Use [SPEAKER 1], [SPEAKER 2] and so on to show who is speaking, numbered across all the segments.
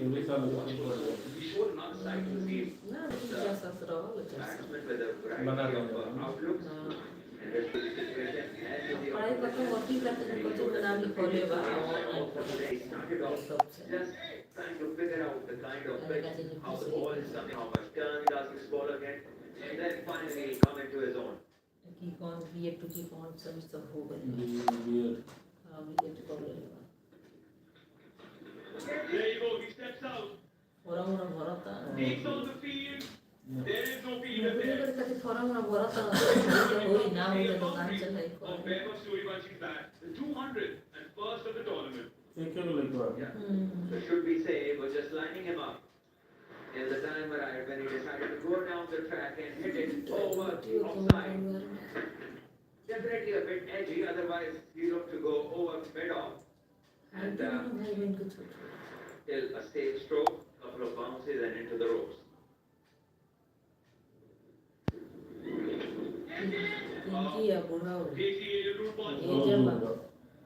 [SPEAKER 1] We showed another side to the field. Batsman with a variety of outlooks. And there's the situation as with the opposition. He showed us the physics of the day. He started off just trying to figure out the kind of pitch, how the ball is coming, how much turn does this ball get, and then finally he'll come into his own.
[SPEAKER 2] Keep on, we have to keep on service the whole
[SPEAKER 1] There you go, he steps out. He's on the field. There is no fielder there. Of Vaibhav Suryawanshi's bat, the 201st of the tournament. Yeah. So should we say we're just lining him up? And the time arrived when he decided to go down the track and hit it over offside. Definitely a bit edgy, otherwise he looked to go over mid-off. And till a safe stroke, couple of bounces and into the ropes.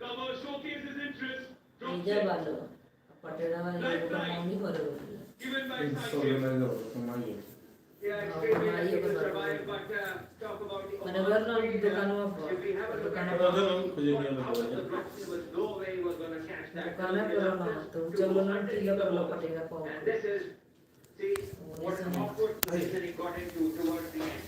[SPEAKER 1] Cover showcases interest. Given by Sanchez. Yeah, extremely lucky to survive, but talk about the if we have a look at it, out of the blocks, there was no way he was going to catch that. And this is, see, what an awkward position he got into towards the end.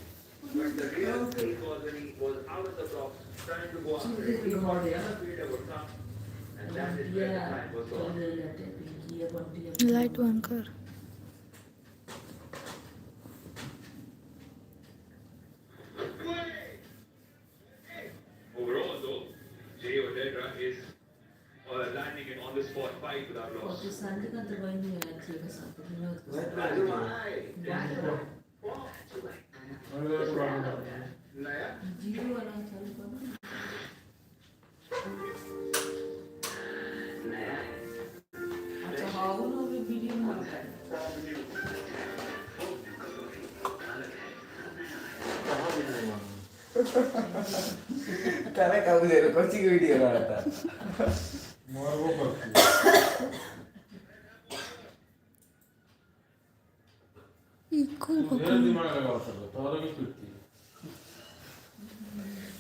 [SPEAKER 1] But the real thing was when he was out of the blocks, trying to go after it. He thought the other fielder would come, and that is where the time was gone.
[SPEAKER 3] Light bunker.
[SPEAKER 1] Overall, though, Jay Odedra is landing it on the spot 5 without loss.
[SPEAKER 4] Cara kamu jadi coaching video rata.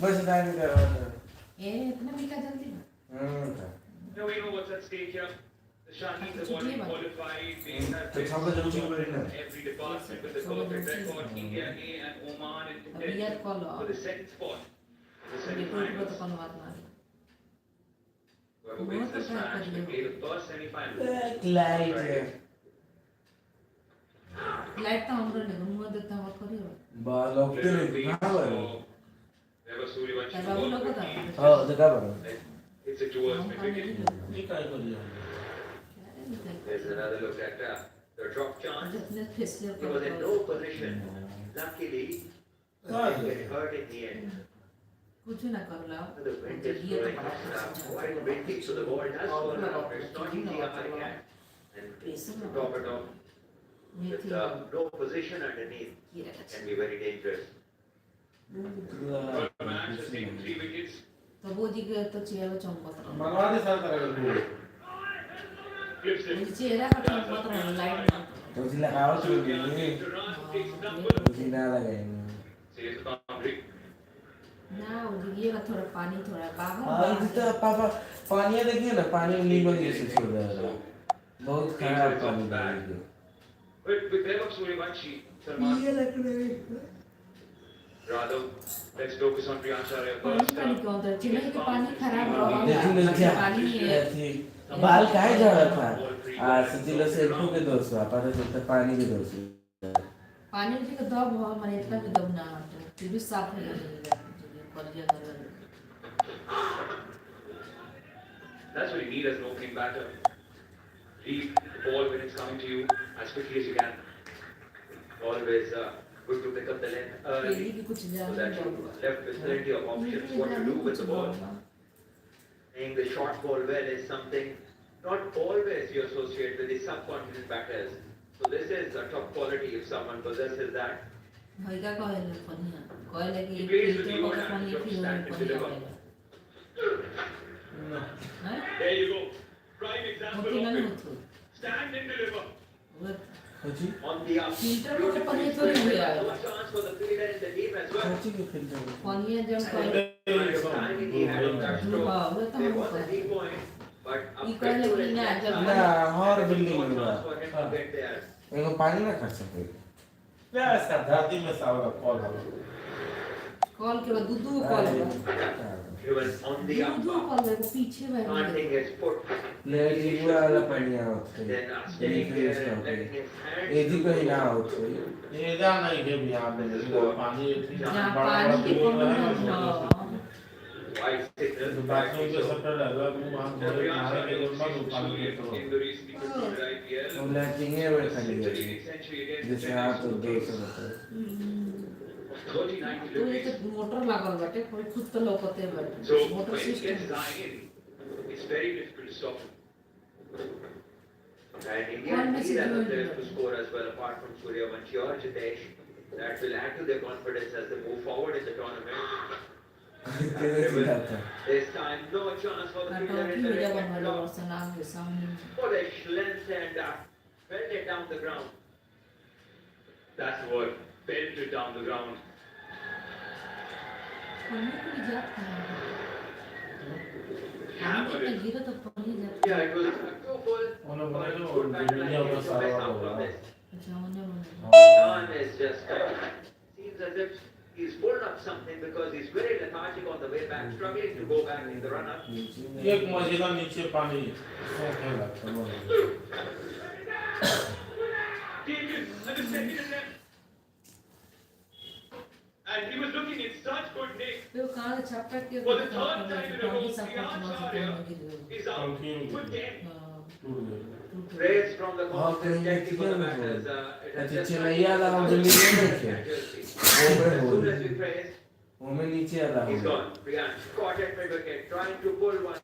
[SPEAKER 4] बस time कर रहा था
[SPEAKER 2] इतना मिला जल्दी
[SPEAKER 1] Now we know what's at stake here. The Shahis have already qualified. They have
[SPEAKER 4] तो छापा जरूर चल रही है
[SPEAKER 1] every department with a perfect record. India A and Oman in contention for the second spot. The semi-finals. Whoever wins this match will play the first semi-final.
[SPEAKER 4] Light
[SPEAKER 2] light तो हम लोग ने मुंह देता हुआ करियो
[SPEAKER 4] बाल लगते नहीं कहां पर
[SPEAKER 1] Vaibhav Suryawanshi.
[SPEAKER 4] हां जगह पर
[SPEAKER 1] It's a towards mid-wicket.
[SPEAKER 4] ये काय कर दिया
[SPEAKER 1] There's another look at the drop chance. He was in no position. Luckily, it hurt in the end.
[SPEAKER 2] कुछ ना कर ला
[SPEAKER 1] The wind is blowing quite windy, so the ball does fall around. It's not easy a high catch. And to top it off, with no position underneath, can be very dangerous. But the match has taken 3 wickets.
[SPEAKER 2] तो वो जी के तो चेहरा चमकता रहा
[SPEAKER 4] मंगवा दे sir करेगा
[SPEAKER 1] Flips it.
[SPEAKER 2] चेहरा का चमकता रहा लाइट
[SPEAKER 4] तो जिला आउट हो गई
[SPEAKER 1] To run, takes it upward.
[SPEAKER 4] जिला लगा
[SPEAKER 1] Saves the boundary.
[SPEAKER 2] ना ये का थोड़ा पानी थोड़ा बाहर
[SPEAKER 4] हां इतना पापा पानी देखिए ना पानी नींबू जैसे छोड़ रहा है बहुत खराब पानी है
[SPEAKER 1] With Vaibhav Suryawanshi, Salman. Rather, let's focus on Priyansharya first.
[SPEAKER 2] पानी क्यों होता है चिल्ले के पानी खराब रहा
[SPEAKER 4] देखिए ना क्या बाल काहे जा रहा था सचिला से इनको के दोस्त हुआ पता चलता पानी के दोस्त
[SPEAKER 2] पानी के दब हो माने इतना भी दब ना हटे फिर भी साफ हो जाएगा कर दिया कर
[SPEAKER 1] That's what you need as an opening batter. Leave the ball when it's coming to you as quickly as you can. Always good to pick up the length early so that you're left with plenty of options what to do with the ball. Playing the short ball well is something not always you associate with the subcontinent batters. So this is a top quality if someone possesses that.
[SPEAKER 2] भाई का कहले पनिया कहले कि
[SPEAKER 1] He plays with
[SPEAKER 2] ये
[SPEAKER 1] the
[SPEAKER 2] तो
[SPEAKER 1] own
[SPEAKER 2] पानी
[SPEAKER 1] hands
[SPEAKER 2] फिर
[SPEAKER 1] from stand and deliver.
[SPEAKER 2] हैं
[SPEAKER 1] There you go. Prime example
[SPEAKER 2] होती
[SPEAKER 1] of
[SPEAKER 2] नहीं
[SPEAKER 1] it.
[SPEAKER 2] होती
[SPEAKER 1] stand and deliver.
[SPEAKER 4] खोजी
[SPEAKER 1] On the up.
[SPEAKER 2] Filter को तो पनीर तो नहीं हुआ है।
[SPEAKER 1] No chance for the fielder in the deep as well.
[SPEAKER 4] खोजी के फिल्टर
[SPEAKER 2] पनीर जब
[SPEAKER 1] And the timing he had on that stroke.
[SPEAKER 2] हाँ, वो तो
[SPEAKER 1] There
[SPEAKER 2] हमको
[SPEAKER 1] was a
[SPEAKER 2] पता है।
[SPEAKER 1] deep point, but a
[SPEAKER 2] ये
[SPEAKER 1] bit
[SPEAKER 2] कहने
[SPEAKER 1] to
[SPEAKER 2] लगी
[SPEAKER 1] his
[SPEAKER 2] ना,
[SPEAKER 1] left
[SPEAKER 2] जब
[SPEAKER 1] side.
[SPEAKER 4] ना हर
[SPEAKER 1] There was
[SPEAKER 4] बिल्डिंग
[SPEAKER 1] no
[SPEAKER 4] में हुआ
[SPEAKER 1] chance for him to get there.
[SPEAKER 4] इनको पानी ना खा सकते
[SPEAKER 3] क्या इसका धरती में सावला कॉल है
[SPEAKER 2] कॉल के बाद दूध कॉल होगा।
[SPEAKER 1] He was on the up.
[SPEAKER 2] दूध कॉल है वो पीछे बैठ
[SPEAKER 1] Planting his foot.
[SPEAKER 4] लेडी वाला पानी आउट है
[SPEAKER 1] Then staying
[SPEAKER 4] ये
[SPEAKER 1] there and letting his hands.
[SPEAKER 4] ये जी कहीं ना आउट है
[SPEAKER 3] ये जान नहीं है बिहार में इधर पानी इतनी
[SPEAKER 2] जहाँ
[SPEAKER 3] बड़ा
[SPEAKER 2] पानी
[SPEAKER 3] बड़ा
[SPEAKER 2] के
[SPEAKER 3] बोल रहा है
[SPEAKER 2] कॉन्टिनेंट
[SPEAKER 1] White signal.
[SPEAKER 3] तो बाथरूम के सटर लगा वो वहां
[SPEAKER 1] The
[SPEAKER 3] थोड़े
[SPEAKER 1] Riyadh
[SPEAKER 3] नारे के
[SPEAKER 1] Stadium
[SPEAKER 3] जन्म में पानी
[SPEAKER 1] in
[SPEAKER 3] के तो
[SPEAKER 1] the recently concluded IPL.
[SPEAKER 4] वो लैटिंग है वो खाली है
[SPEAKER 1] Essentially against
[SPEAKER 4] जैसे आप तो दो से बताओ
[SPEAKER 1] 39
[SPEAKER 2] तो ये
[SPEAKER 1] deliveries.
[SPEAKER 2] तो मोटर लागल बाटे कोई खुद तो लोकते बाटे
[SPEAKER 1] So
[SPEAKER 2] motor
[SPEAKER 1] when he gets
[SPEAKER 2] system
[SPEAKER 1] lying in, it's very difficult to stop him. And India
[SPEAKER 2] One
[SPEAKER 1] need
[SPEAKER 2] message
[SPEAKER 1] other
[SPEAKER 2] you
[SPEAKER 1] players
[SPEAKER 2] will
[SPEAKER 1] to score as well, apart from Suryavanshi or Jitesh. That will add to their confidence as they move forward in the tournament.
[SPEAKER 4] तेरे से आता
[SPEAKER 1] This time, no chance for the
[SPEAKER 2] काटो
[SPEAKER 1] fielder
[SPEAKER 2] की
[SPEAKER 1] in the
[SPEAKER 2] video
[SPEAKER 1] red
[SPEAKER 2] बनवा लो
[SPEAKER 1] block.
[SPEAKER 2] और सलाम के सामने
[SPEAKER 1] For the length and felt it down the ground. That's the word. Felt it down the ground.
[SPEAKER 2] पढ़ने को भी जाता है
[SPEAKER 1] Hammered
[SPEAKER 2] हमने
[SPEAKER 1] it.
[SPEAKER 2] गिरा तो पढ़ने जाता
[SPEAKER 1] Yeah, it was too full.
[SPEAKER 3] उन्होंने
[SPEAKER 1] But
[SPEAKER 3] बोला
[SPEAKER 1] good
[SPEAKER 3] जो
[SPEAKER 1] back line
[SPEAKER 3] दुनिया में
[SPEAKER 1] gets the
[SPEAKER 3] सारा
[SPEAKER 1] best out
[SPEAKER 3] होगा
[SPEAKER 1] of this.
[SPEAKER 2] अच्छा होने वाला
[SPEAKER 1] Khan is just seems as if he's pulled up something because he's very lethargic on the way back, struggling to go back in the run-up.
[SPEAKER 3] एक मजीदा नीचे पानी सोखे लगता है
[SPEAKER 1] Taken at the second attempt. And he was looking in such good nick.
[SPEAKER 2] फिर वो कहाँ से छापा के
[SPEAKER 1] For the third time in a row,
[SPEAKER 2] पानी सब
[SPEAKER 1] the
[SPEAKER 2] कुछ मौसम
[SPEAKER 1] Arya
[SPEAKER 2] में गिर गया
[SPEAKER 1] is out with 10.
[SPEAKER 3] टूट गया
[SPEAKER 1] Praise from the
[SPEAKER 4] हाँ,
[SPEAKER 1] commentators,
[SPEAKER 4] कहीं
[SPEAKER 1] thank you for the
[SPEAKER 4] नहीं
[SPEAKER 1] batters. It has
[SPEAKER 4] अच्छा
[SPEAKER 1] just
[SPEAKER 4] चेन्नई वाला हम बिल्डिंग में देखे वो में
[SPEAKER 1] As
[SPEAKER 4] हो
[SPEAKER 1] soon as we praise,
[SPEAKER 4] वो में नीचे वाला
[SPEAKER 1] he's
[SPEAKER 4] हो
[SPEAKER 1] gone. Priyansh caught at mid-wicket, trying to pull one.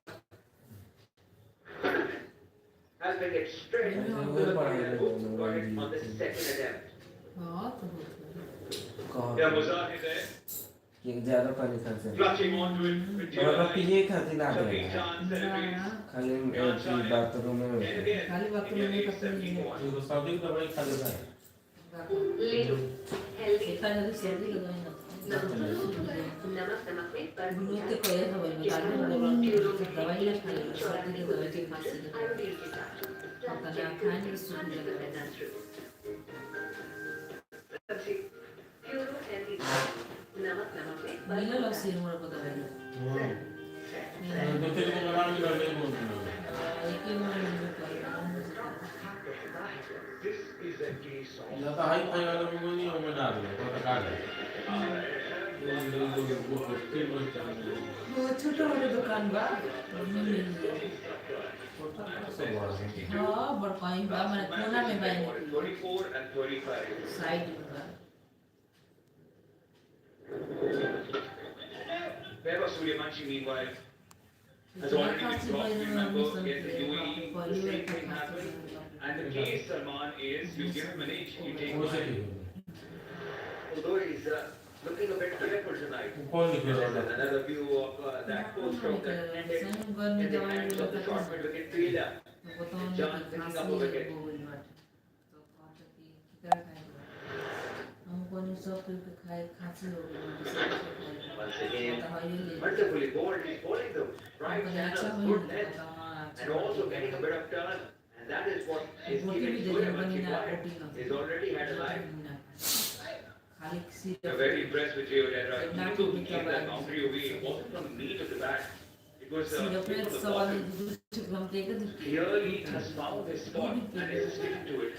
[SPEAKER 1] Helping it straight to the fielder who got it on the second attempt.
[SPEAKER 2] हाँ तो होता
[SPEAKER 4] कहाँ
[SPEAKER 1] Yeah, Muzar is there,
[SPEAKER 4] ये ज्यादा पानी खा सकते
[SPEAKER 1] clutching onto it with
[SPEAKER 4] और
[SPEAKER 1] Jio.
[SPEAKER 4] बाकी ये खाती ना
[SPEAKER 1] Taking
[SPEAKER 4] करेगा
[SPEAKER 1] chance
[SPEAKER 2] है
[SPEAKER 1] celebrates.
[SPEAKER 4] खाली एक बाथरूम में
[SPEAKER 1] And
[SPEAKER 4] होता है
[SPEAKER 1] again,
[SPEAKER 2] खाली बाथरूम में
[SPEAKER 1] India
[SPEAKER 2] कपड़े
[SPEAKER 1] leads
[SPEAKER 2] नहीं
[SPEAKER 1] 17
[SPEAKER 2] है।
[SPEAKER 1] for 1.
[SPEAKER 3] तो सब्जी दवाई खा लेता है
[SPEAKER 2] इतना जल्दी सर्दी लगाई ना गुरुते को ये दवाई में डालने वाले दवाई ना खाए सर्दी की दवाई की खांसी की पता नहीं खाने की सूख लगा मिला लो सिर मोड़ को दवाई
[SPEAKER 3] दूसरे को बना भी कर ले बोलते हैं
[SPEAKER 2] एक ही महीने में
[SPEAKER 1] This is a case of
[SPEAKER 3] या तो हाई फाई वाला में नहीं हो में डाल दो तो काट दे
[SPEAKER 2] वो छोटा वाला दुकान बा हाँ बड़काई बा मैंने कोना में बाई
[SPEAKER 1] 34 and 35.
[SPEAKER 2] साइड में बा
[SPEAKER 1] Vaibhav Suryavanshi, meanwhile, has already been dropped. Remember, against the UAE, the same thing happened. And the case, Salman, is you give him an inch, you take
[SPEAKER 3] वो से
[SPEAKER 1] one. Although he's looking a bit fearful tonight.
[SPEAKER 3] कौन लिख
[SPEAKER 1] This is
[SPEAKER 3] रहा है
[SPEAKER 1] another view of that post stroke that ended in the hands of the short mid-wicket fielder. John picking up a wicket. Once again, wonderfully bowled. He's bowling the right channel, good length, and also getting a bit of turn. And that is what is giving Suryavanshi quiet. He's already had a life. I'm very impressed with Gio Dera. Even though he gave that boundary away, it wasn't from the meat of the bat. It was from the bottom. Clearly has found his spot and is sticking to it.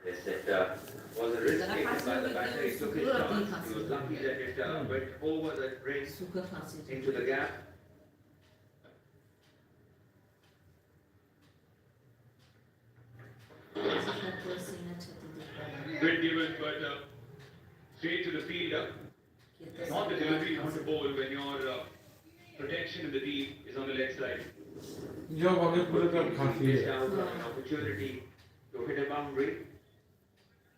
[SPEAKER 1] Yes, it was a risk taken by the batter. He took his chance. He was lucky that it went over the brace into the gap. Good given, but straight to the fielder. Not the delivery you want to bowl when your protection in the deep is on the leg side.
[SPEAKER 3] जो अभी पूरे कब खाती
[SPEAKER 1] Missed
[SPEAKER 3] है
[SPEAKER 1] out on an opportunity to hit a boundary.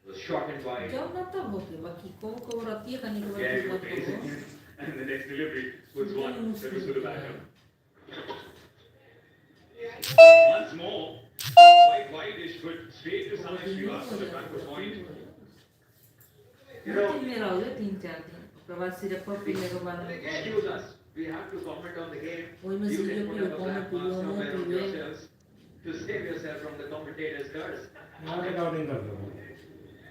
[SPEAKER 1] Was short and wide.
[SPEAKER 2] जब ना तब होके बाकी को रतिया करने के
[SPEAKER 1] Yeah, he
[SPEAKER 2] बाद
[SPEAKER 1] was executed, and the next delivery was one that was for the batter. Once more, quite wide-ish, but straight to suryanshi for the backward point. You know,
[SPEAKER 2] में रहोगे 3-4 दिन प्रवासी रखो पीने को बाद
[SPEAKER 1] excuse us, we have to comment on the game.
[SPEAKER 2] वही मैं
[SPEAKER 1] You
[SPEAKER 2] सीधे
[SPEAKER 1] can put
[SPEAKER 2] पीने
[SPEAKER 1] up a
[SPEAKER 2] को
[SPEAKER 1] black
[SPEAKER 2] पीने
[SPEAKER 1] mask
[SPEAKER 2] को
[SPEAKER 1] somewhere on
[SPEAKER 2] पीने
[SPEAKER 1] yourselves to save yourself from the commentator's curse.
[SPEAKER 3] यहाँ रिकॉर्डिंग कर रहा हूँ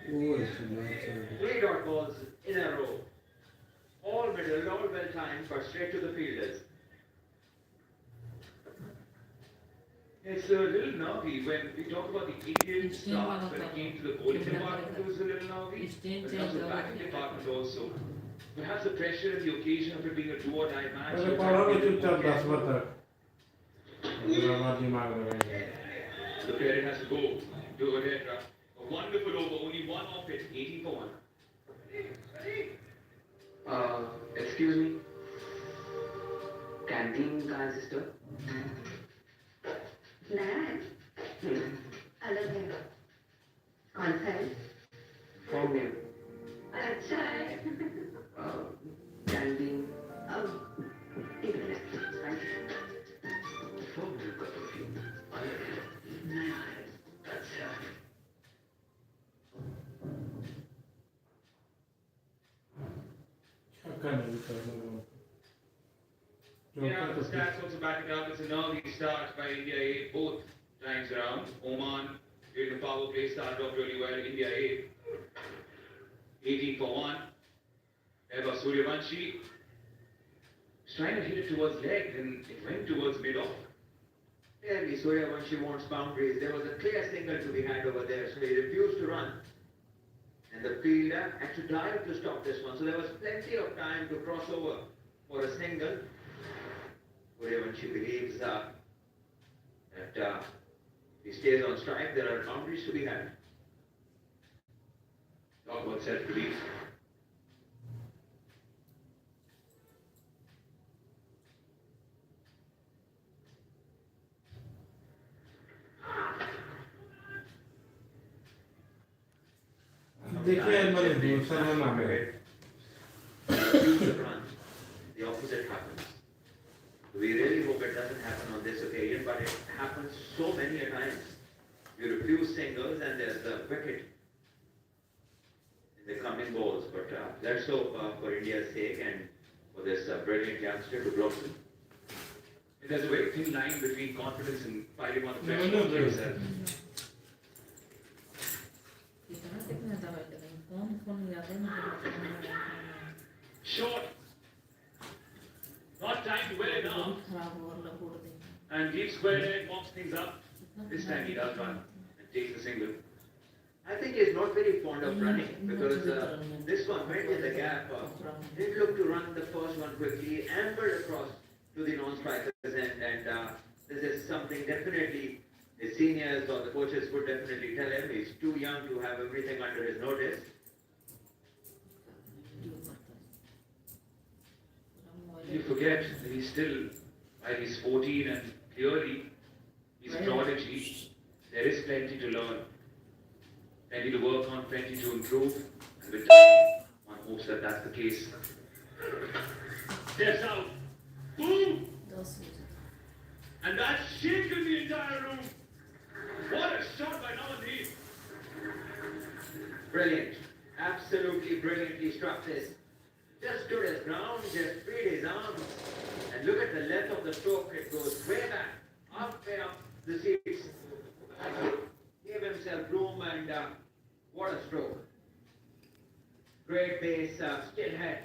[SPEAKER 3] वो इसलिए
[SPEAKER 1] 3 dot balls in a row. All middle, all well timed, but straight to the fielders. It's a little nervy when we talk about the Indian start when it came to the bowling department. It was a little nervy. But now the batting department also. Perhaps the pressure and the occasion of it being a do or die match.
[SPEAKER 3] पहले पढ़ो तो चुपचाप 10 बार तक पूरा बात दिमाग में रहेगा
[SPEAKER 1] The player has to go to Odedra. A wonderful over, only one off it, 18 for 1. Excuse me. Canteen का है sister?
[SPEAKER 5] नया है अलग है कौन सा है
[SPEAKER 1] Form name.
[SPEAKER 5] अच्छा है
[SPEAKER 1] Canteen.
[SPEAKER 5] इधर है
[SPEAKER 1] Form name का perfume. नया है. अच्छा.
[SPEAKER 3] छक्का नहीं कर रहा
[SPEAKER 1] Yeah, the stats also backing up. It's a nervy start by India A both times around. Oman during the power play started off really well. India A 18 for 1. Vaibhav Suryanshi was trying to hit it towards leg and it went towards mid-off. Clearly Suryanshi wants boundaries. There was a clear single to be had over there, so he refused to run. And the fielder had to dive to stop this one. So there was plenty of time to cross over for a single. Suryanshi believes that if he stays on strike, there are boundaries to be had. Talk about self-belief.
[SPEAKER 3] देखिए मैंने दूसरा नाम है
[SPEAKER 1] Use the run. The opposite happens. We really hope it doesn't happen on this occasion, but it happens so many a times. You refuse singles and there's the wicket in the coming balls. But let's hope for India's sake and for this brilliant youngster to blossom. There's a very thin line between confidence and fighting on the pressure of yourself.
[SPEAKER 2] कितना कितना दवाई लगाई कौन याद है मुझे
[SPEAKER 1] Short. Not timed well enough.
[SPEAKER 2] खराब और लपोड़ दे
[SPEAKER 1] And deep square leg mops things up. This time he does run and takes the single. I think he's not very fond of running because this one went in the gap. Didn't look to run the first one quickly, ambled across to the non-strikers end, and this is something definitely the seniors or the coaches would definitely tell him. He's too young to have everything under his notice. You forget that he's still, while he's 14 and clearly he's a prodigy, there is plenty to learn, plenty to work on, plenty to improve, and with time, one hopes that that's the case. Steps out, boom,
[SPEAKER 2] 10 बजे
[SPEAKER 1] and that shaken the entire room. What a shot by Nawadeep. Brilliant, absolutely brilliantly struck this. Just stood his ground, just freed his arms, and look at the length of the stroke. It goes way back, way up the seats. Gave himself room, and what a stroke. Great base, still head.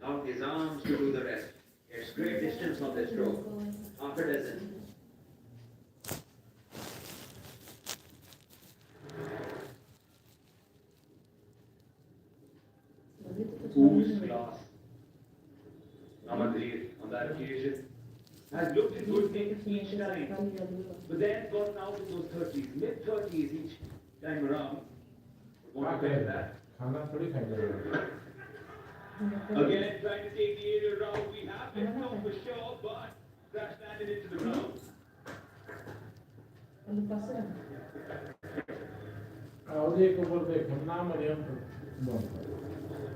[SPEAKER 1] Allowed his arms to do the rest. It's great distance on the stroke. Half a dozen. Whose class? Namadri on that occasion has looked in good nick each time, but then gotten out in those 30s, mid-30s each time around. Want to bet that?
[SPEAKER 3] खाना थोड़ी खाएगा
[SPEAKER 1] Again, trying to take the aerial route. We have it now for sure, but crash landed into the ground.
[SPEAKER 3] और एक ऊपर पे Khanna Mariam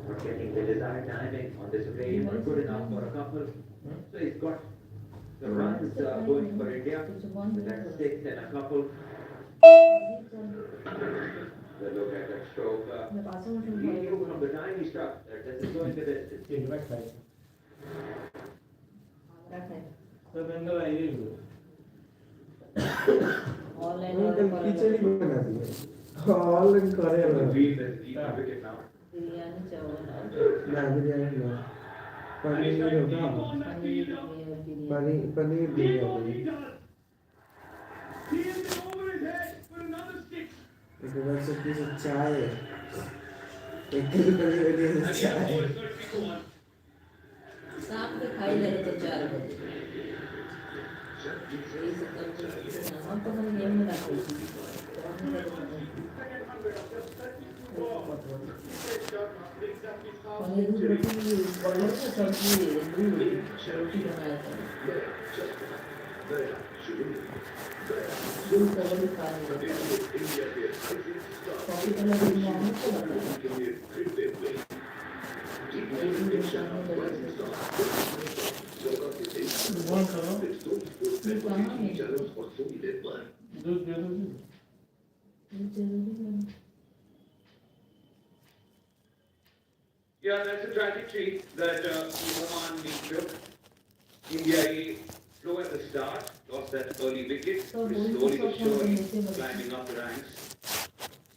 [SPEAKER 1] Not getting the desired timing on this occasion, but good enough for a couple. So he's got The runs going for India. That's 6 and a couple. The look at that stroke. He knew from the time he struck that this is going the distance.
[SPEAKER 3] All in करे
[SPEAKER 1] Lead this deep wicket now.
[SPEAKER 2] Biryani चावल
[SPEAKER 3] ना बिरयानी ना
[SPEAKER 1] And he's
[SPEAKER 3] paneer
[SPEAKER 1] trying to
[SPEAKER 3] होगा
[SPEAKER 1] keep on that field up.
[SPEAKER 3] Paneer
[SPEAKER 1] Keep
[SPEAKER 3] दिया
[SPEAKER 1] on he does. He hits it over his head for another 6.
[SPEAKER 3] एक बार से किसी चाय एक रुपये के लिए
[SPEAKER 1] And the
[SPEAKER 3] चाय
[SPEAKER 1] ball is going to be for 1.
[SPEAKER 2] शाम के खाई ले तो 4 बजे यही सब करते हम तो मैंने नेम में रखी थी पनीर की रोटी बॉलर को सब्जी रोटी बनाया था दूध का बड़ी खा लिया कॉफी का लगे नाम को बताया
[SPEAKER 4] कौन करो
[SPEAKER 2] ये कहाँ है
[SPEAKER 4] दूध दे दो
[SPEAKER 2] ये जरूरी है
[SPEAKER 1] Yeah, that's a tragedy that Oman took. India slow at the start, lost that early wicket,
[SPEAKER 2] So,
[SPEAKER 1] but
[SPEAKER 2] bowling
[SPEAKER 1] slowly
[SPEAKER 2] को
[SPEAKER 1] but
[SPEAKER 2] कौन
[SPEAKER 1] surely
[SPEAKER 2] करने से बचा?
[SPEAKER 1] climbing up the ranks.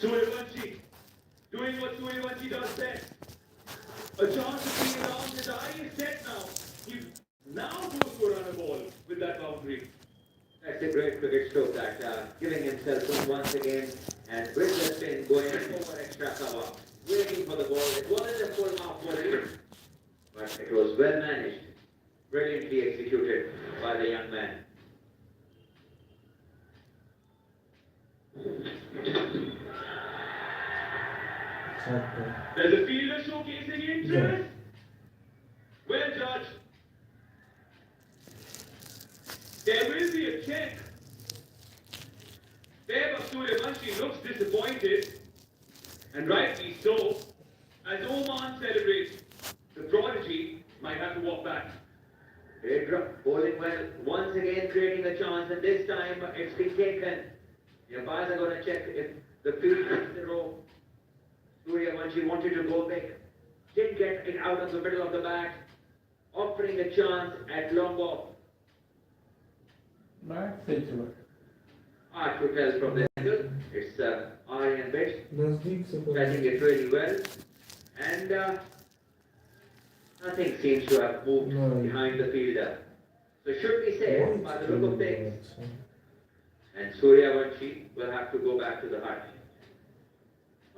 [SPEAKER 1] Suryanshi doing what Suryanshi does best. A chance to be around his eye is set now. He now goes to run a ball with that boundary. That's a great cricket stroke that giving himself room once again and with the spin going over extra cover, waiting for the ball. It wasn't a full half volley, but it was well managed, brilliantly executed by the young man. There's a fielder showcasing interest. Well judged. There will be a check. Vaibhav Suryavanshi looks disappointed, and rightly so, as Oman celebrates. The prodigy might have to walk back. Vaibhav bowling well, once again creating a chance, and this time it's been taken. The umpires are going to check if the field is the row. Suryavanshi wanted to go big, didn't get it out of the middle of the bat, offering a chance at long off.
[SPEAKER 4] Bat से चलो
[SPEAKER 1] Hard to tell from the angle. It's Aryan bit,
[SPEAKER 3] नजदीक से
[SPEAKER 1] catching it really well, and nothing seems to have moved
[SPEAKER 3] No.
[SPEAKER 1] behind the fielder. So should be safe by the look of things, and Suryavanshi will have to go back to the hut.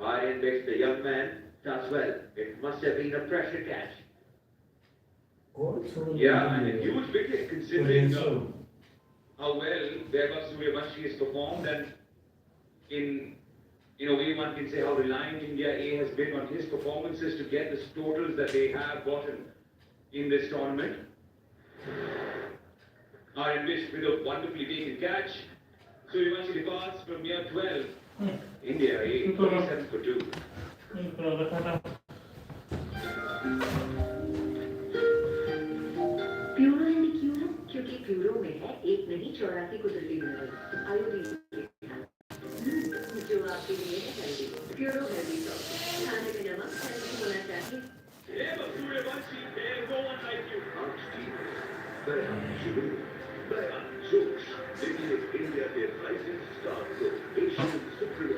[SPEAKER 1] Aryan bit, the young man, does well. It must have been a pressure catch. Yeah, and a huge wicket considering how well Vaibhav Suryavanshi has performed, and in a way one can say how reliant India A has been on his performances to get the totals that they have gotten in this tournament. Aryan Bish with a wonderfully taken catch. Suryavanshi departs from near 12. India A 27 for 2.
[SPEAKER 5] Furrow यानी क्यों? क्योंकि furrow में है 1 नहीं 84 कुदरती mineral iodine जो आपके लिए है हेल्दी। प्यूरो हेल्दी सॉस खाने में नमक हेल्दी होना चाहिए।
[SPEAKER 1] Vaibhav Suryavanshi, there's no one like you.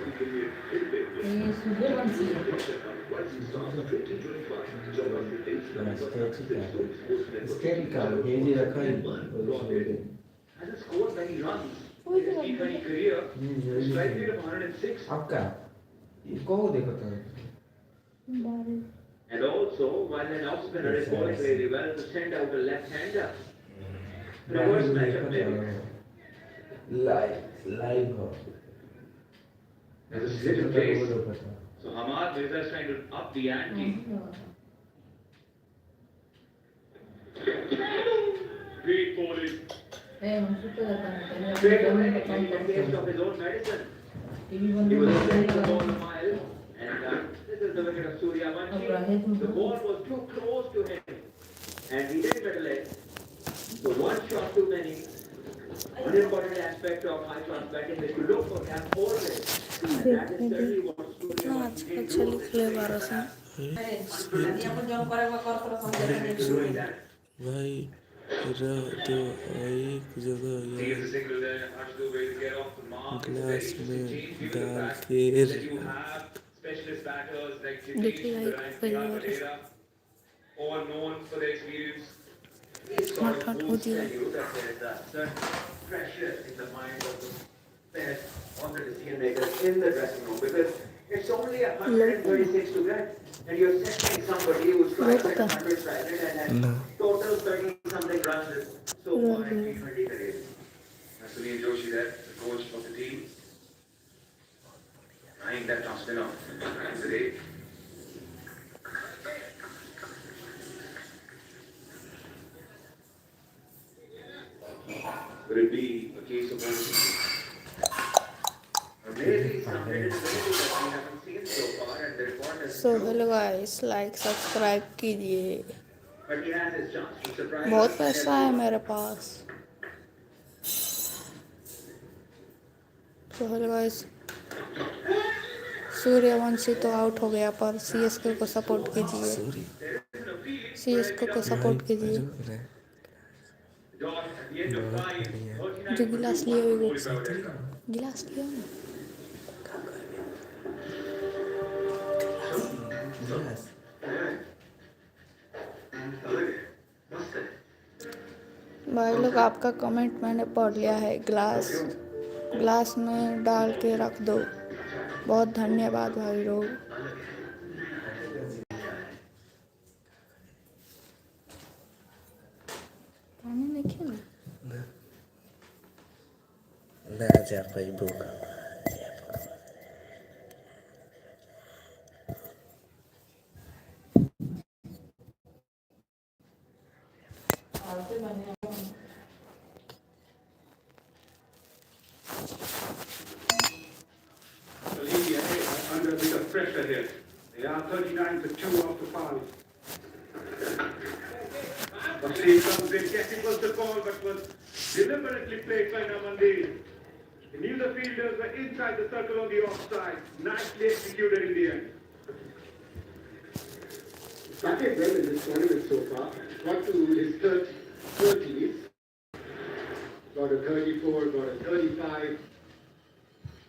[SPEAKER 2] ये सूर्यवंशी
[SPEAKER 3] स्केल का ये रखा ही
[SPEAKER 1] Hasn't scored many runs in his T20 career. Strike rate of 106.
[SPEAKER 3] आपका ये को देखो तो
[SPEAKER 1] And also, while an off spinner is bowling really well to send out a left-hander. Reverse matchup maybe.
[SPEAKER 3] Live हो
[SPEAKER 1] There's a slit in place. So Hamad Mirza is trying to up the ante. Great bowling.
[SPEAKER 2] हम super करते हैं
[SPEAKER 1] Straight away, taking the taste of his own medicine.
[SPEAKER 2] TV
[SPEAKER 1] He
[SPEAKER 2] बंद
[SPEAKER 1] was
[SPEAKER 2] कर
[SPEAKER 1] playing the
[SPEAKER 2] देगा
[SPEAKER 1] ball a mile, and this is the wicket of Suryavanshi.
[SPEAKER 2] Abraham.
[SPEAKER 1] The ball was too close to him, and he didn't settle it. So one shot too many. One important aspect of high class batting is to look for gap always. And that is certainly what Suryavanshi did do. Doing that.
[SPEAKER 4] भाई तो एक जगह
[SPEAKER 1] He is a single there. Harsh Dubey to get off the mark. It's a very
[SPEAKER 4] glass
[SPEAKER 1] interesting
[SPEAKER 4] में
[SPEAKER 1] change given the
[SPEAKER 4] डाल
[SPEAKER 1] fact
[SPEAKER 4] के
[SPEAKER 1] that you have specialist batters like Jitesh,
[SPEAKER 6] देखिए
[SPEAKER 1] Sundaram,
[SPEAKER 6] एक
[SPEAKER 1] Nihal
[SPEAKER 6] परिवार
[SPEAKER 1] Vadera, all known for their experience. It sort
[SPEAKER 6] हट
[SPEAKER 1] of
[SPEAKER 6] हट
[SPEAKER 1] boosts
[SPEAKER 6] होती है
[SPEAKER 1] you that there's a certain pressure in the mind of the best on the decision makers in the dressing room because it's only 136 to get, and you're sending somebody who's trying to 100 sided and has total 30 something runs. So why T20 career? Sunil Joshi there, the coach of the team. Eyeing that toss spinner. Today. Would it be a case of or maybe some hidden ability that we haven't seen so far and the report has
[SPEAKER 6] so hello guys like subscribe कीजिए
[SPEAKER 1] but he has his chance to surprise
[SPEAKER 6] बहुत
[SPEAKER 1] us.
[SPEAKER 6] पैसा है मेरे पास so hello guys Suryavanshi तो out हो गया पर CSK को सपोर्ट कीजिए सीएसके को सपोर्ट कीजिए
[SPEAKER 1] Dot at the end of 5, 39
[SPEAKER 6] जो गिलास लिए हुए वो
[SPEAKER 1] without error.
[SPEAKER 6] गिलास लिया ना
[SPEAKER 4] ग्लास
[SPEAKER 6] भाई लोग आपका कमेंट मैंने पढ़ लिया है ग्लास ग्लास में डाल के रख दो बहुत धन्यवाद भाई लोग पानी नहीं खेला
[SPEAKER 4] ना जा कोई book
[SPEAKER 3] Well, India are under a bit of pressure here. They are 39 for 2 after 5. Bashir comes in, guess it was the ball, but was deliberately played by Namandir. He knew the fielders were inside the circle on the offside. Nicely executed in the end.
[SPEAKER 7] Started well in this tournament so far. Got to his 30s. Got a 34, got a 35.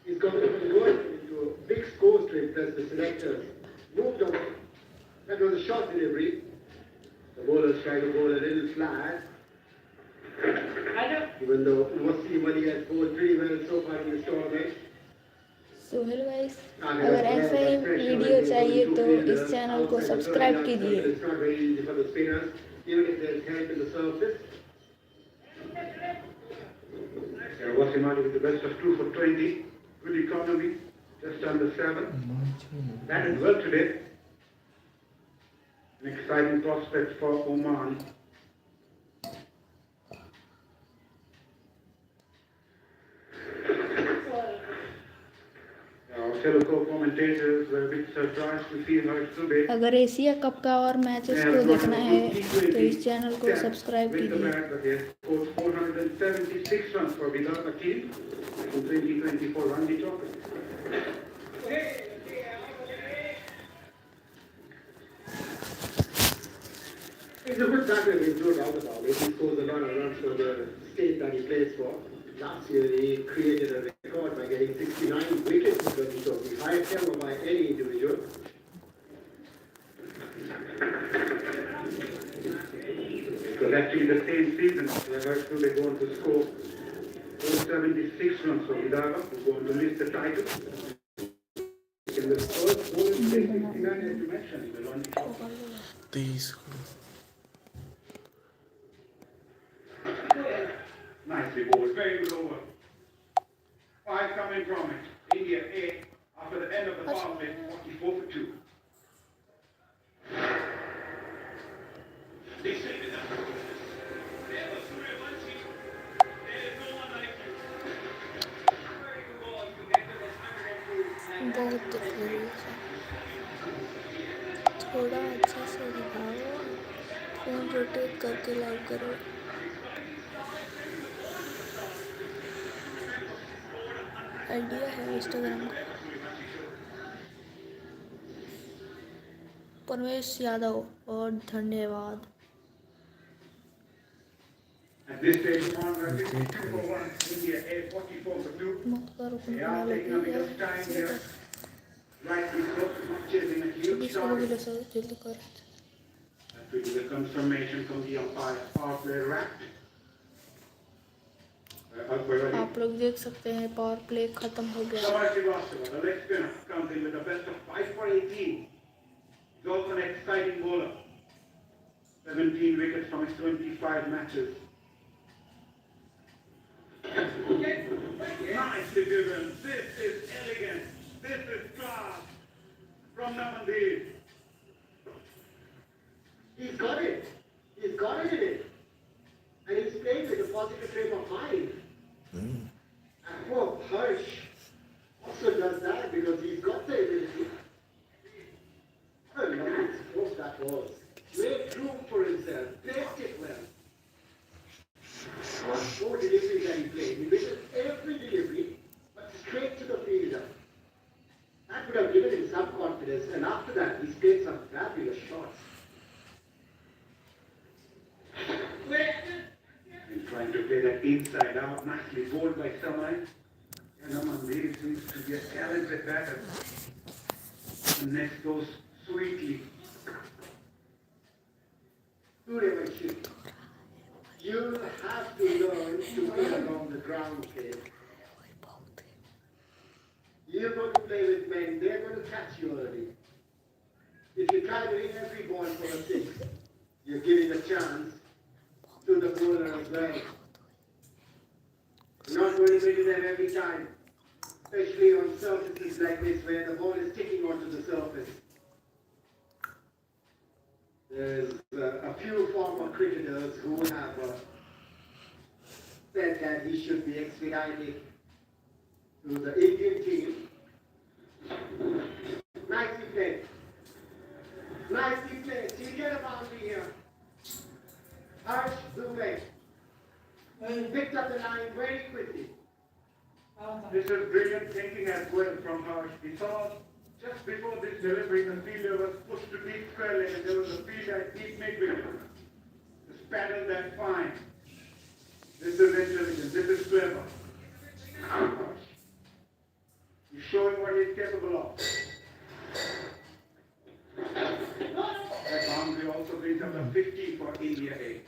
[SPEAKER 7] He's got to go into a big score to impress the selectors. Moved on. That was a short delivery. The bowlers tried to bowl a little flat. Even though Wasi Mali has bowled pretty well so far in this tournament.
[SPEAKER 6] So hello guys अगर ऐसा ही video चाहिए तो इस channel को subscribe कीजिए
[SPEAKER 7] It's not very easy for the spinners, even if there's help in the surface.
[SPEAKER 3] Wasim Ali with the best of 2 for 20. Good economy, just under 7. Batted well today. An exciting prospect for Oman. Our fellow co-commentators were a bit surprised to see Harsh Dubey
[SPEAKER 6] अगर Asia cup का और matches को देखना है तो इस channel को subscribe
[SPEAKER 3] with the
[SPEAKER 6] कीजिए
[SPEAKER 3] bat, but they have scored 476 runs for Vidarbha team in 2024 Ranji Trophy.
[SPEAKER 7] He's a good batter, there's no doubt about it. He scores a lot of runs for the state that he plays for. Last year he created a record by getting 69 wickets in 2020, highest ever by any individual.
[SPEAKER 3] It was actually the same season where Harsh Dubey going to score 476 runs for Vidarbha, who going to lift the title. In the first ball, 69 as you mentioned, in the Ranji Trophy.
[SPEAKER 4] 30
[SPEAKER 3] Nicely bowled, very good over. 5 coming from it. India 8 after the end of the power play, 44 for 2.
[SPEAKER 6] बहुत phone rotate करके live करो। Idea है Instagram का। परवेश यादव बहुत धन्यवाद।
[SPEAKER 3] At this stage, Oman are 52 for 1, India A44 for 2.
[SPEAKER 6] मत करो
[SPEAKER 3] They are taking a bit of time here. Rightly so, not chasing a huge
[SPEAKER 6] 20 को
[SPEAKER 3] target.
[SPEAKER 6] भी ले सकते जल्दी कर।
[SPEAKER 3] That will be the confirmation from the umpire. Power play wrapped.
[SPEAKER 6] आप लोग देख सकते हैं पावर प्ले खत्म हो गया।
[SPEAKER 3] The leg spinner comes in with the best of 5 for 18. He's also an exciting bowler. 17 wickets from his 25 matches. Nicely driven. This is elegant. This is class from Namandeep.
[SPEAKER 7] He's got it. He's got it in it. And he's playing with a positive frame of mind. And poor Harsh also does that because he's got the ability. What a lovely stroke that was. Made room for himself. Placed it well. What four deliveries that he played. He missed every delivery, but straight to the fielder. That would have given him some confidence. And after that, he's played some fabulous shots.
[SPEAKER 3] He's trying to play that inside out, nicely bowled by someone. And Namandeep seems to be a talented batter. The next goes sweetly.
[SPEAKER 7] Suryanshi, you have to learn to play along the ground, kid. You're going to play with men, they're going to catch you early. If you try to hit every ball for a six, you're giving a chance to the bowler as well. You're not going to hit them every time, especially on surfaces like this where the ball is sticking onto the surface. There's a few former cricketers who have said that he should be expedited to the Indian team. Nicely played. Nicely played. You get a boundary here. Harsh Dubey picked up the line very quickly.
[SPEAKER 3] This is brilliant thinking as well from Harsh. He saw just before this delivery, the fielder was pushed to deep square leg and there was a fielder at deep mid-wicket. Just paddled that fine. This is intelligent. This is clever. He's showing what he's capable of. That boundary also brings up a 50 for India A.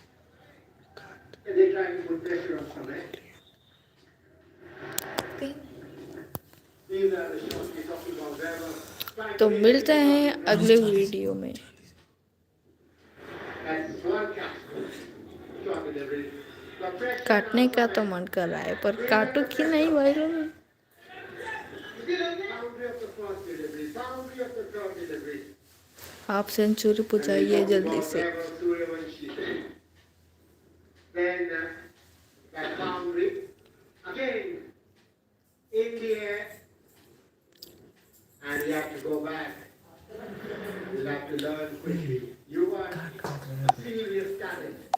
[SPEAKER 7] And they're trying to put pressure on Samay. These are the shots we're talking about. Vaibhav.
[SPEAKER 6] तो मिलते हैं अगले video में।
[SPEAKER 7] That's one catch. Shot delivery. The pressure
[SPEAKER 6] काटने का तो मन कर रहा है पर काटो कि नहीं भाई लोग।
[SPEAKER 7] boundary of the first delivery. Boundary of the third delivery.
[SPEAKER 6] आप सेंचुरी पुचाइए जल्दी से।
[SPEAKER 7] Then that boundary again in the air, and you have to go back. You have to learn quickly. You are a serious talent.